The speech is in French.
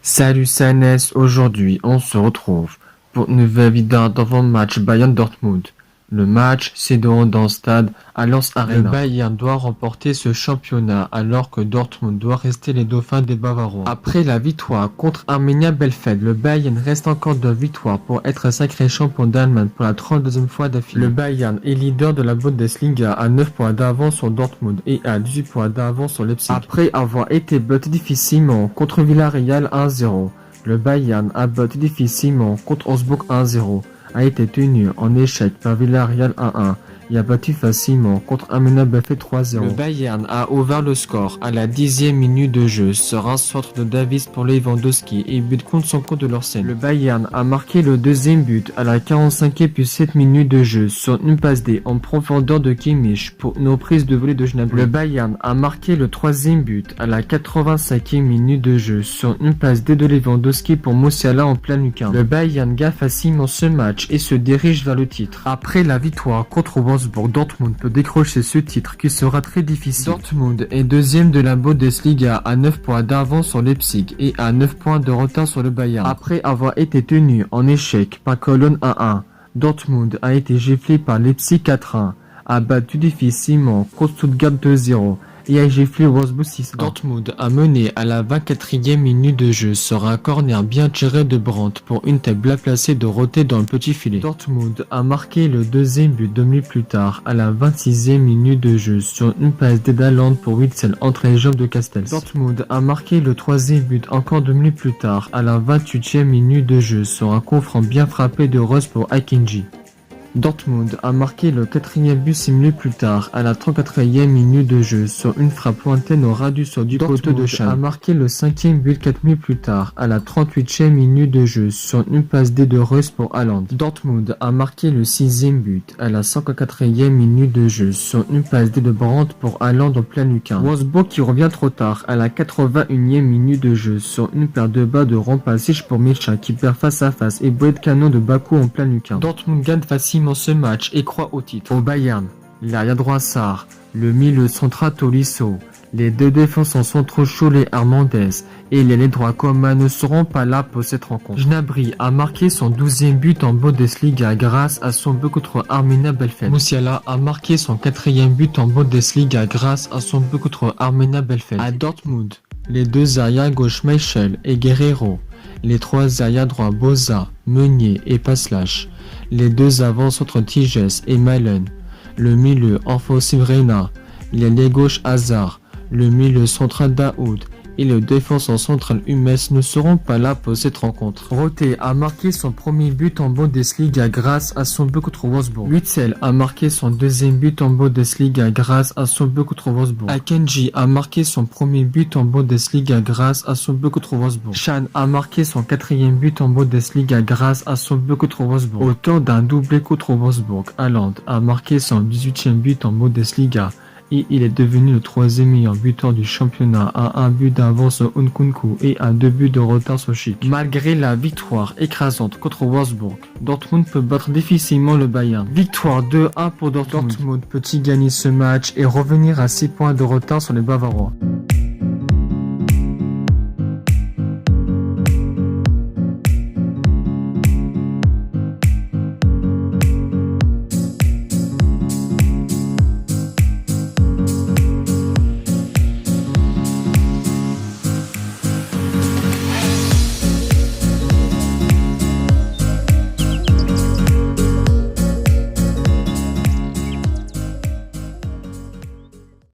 Salut CNS, aujourd'hui on se retrouve pour une nouvelle vidéo d'avant-match Bayern-Dortmund. Le match s'est déroulé dans le stade Allianz Arena. Le Bayern doit remporter ce championnat alors que Dortmund doit rester les dauphins des Bavarois. Après la victoire contre Arminia Bielefeld, le Bayern reste encore de victoire pour être sacré champion d'Allemagne pour la 32e fois d'affilée. Le Bayern est leader de la Bundesliga à 9 points d'avance sur Dortmund et à 18 points d'avance sur Leipzig. Après avoir été battu difficilement contre Villarreal 1-0, le Bayern a battu difficilement contre Augsbourg 1-0. A été tenu en échec par Villarreal 1-1 et a battu facilement contre Arminia Bielefeld 3-0. Le Bayern a ouvert le score à la 10e minute de jeu sur un centre de Davis pour Lewandowski et but contre son compte de Lorsen. Le Bayern a marqué le deuxième but à la 45e puis 7 minutes de jeu sur une passe D en profondeur de Kimmich pour une reprise de volée de Gnabry. Le Bayern a marqué le troisième but à la 85e minute de jeu sur une passe D de Lewandowski pour Musiala en plein lucarne. Le Bayern gagne facilement ce match et se dirige vers le titre. Après la victoire contre Wolfsburg, Dortmund peut décrocher ce titre qui sera très difficile. Dortmund est deuxième de la Bundesliga à 9 points d'avance sur Leipzig et à 9 points de retard sur le Bayern. Après avoir été tenu en échec par Cologne 1-1, Dortmund a été giflé par Leipzig 4-1, a battu difficilement contre Stuttgart 2-0 et a giflé Wolfsburg 6-1. Dortmund a mené à la 24e minute de jeu sur un corner bien tiré de Brandt pour une tête bien placée de Roté dans le petit filet. Dortmund a marqué le deuxième but 2 minutes plus tard à la 26e minute de jeu sur une passe d'Haaland pour Witsel entre les jambes de Castells. Dortmund a marqué le troisième but encore 2 minutes plus tard à la 28e minute de jeu sur un coup franc bien frappé de Reus pour Akinji. Dortmund a marqué le quatrième but 6 minutes plus tard à la 34e minute de jeu sur une frappe lointaine au ras du sol du poteau de Schalke. A marqué le cinquième but 4 minutes plus tard à la 38e minute de jeu sur une passe D de Reus pour Haaland. Dortmund a marqué le sixième but à la 104e minute de jeu sur une passe D de Brandt pour Haaland en plein lucarne. Wolfsburg qui revient trop tard à la 81e minute de jeu sur une paire de bas de Rampasic pour Micha qui perd face à face et bouée de canon de Bakou en plein lucarne. Dortmund gagne facilement ce match et croit au titre. Au Bayern, l'arrière droit Sarr, le milieu central Tolisso, les deux défenseurs centraux Cholet Hernandez et l'ailier droit Coman ne seront pas là pour cette rencontre. Gnabry a marqué son 12e but en Bundesliga grâce à son but contre Arminia Bielefeld. Musiala a marqué son 4e but en Bundesliga grâce à son but contre Arminia Bielefeld. À Dortmund, les deux arrières gauche Michel et Guerreiro, les trois arrières droits Boza, Meunier et Passlack, les deux avants entre Tiges et Malen, le milieu offensif Reina, l'ailier gauche Hazard, le milieu central Daoud et le défenseur central Hummels ne seront pas là pour cette rencontre. Roté a marqué son premier but en Bundesliga grâce à son but contre Wolfsburg. Witsel a marqué son deuxième but en Bundesliga grâce à son but contre Wolfsburg. Akanji a marqué son premier but en Bundesliga grâce à son but contre Wolfsburg. Chan a marqué son quatrième but en Bundesliga grâce à son but contre Wolfsburg. Auteur d'un doublé contre Wolfsburg, Haaland a marqué son 18e but en Bundesliga et il est devenu le troisième meilleur buteur du championnat à un but d'avance sur Nkunku et à 2 buts de retard sur Schick. Malgré la victoire écrasante contre Wolfsburg, Dortmund peut battre difficilement le Bayern. Victoire 2-1 pour Dortmund. Dortmund peut-il gagner ce match et revenir à 6 points de retard sur les Bavarois?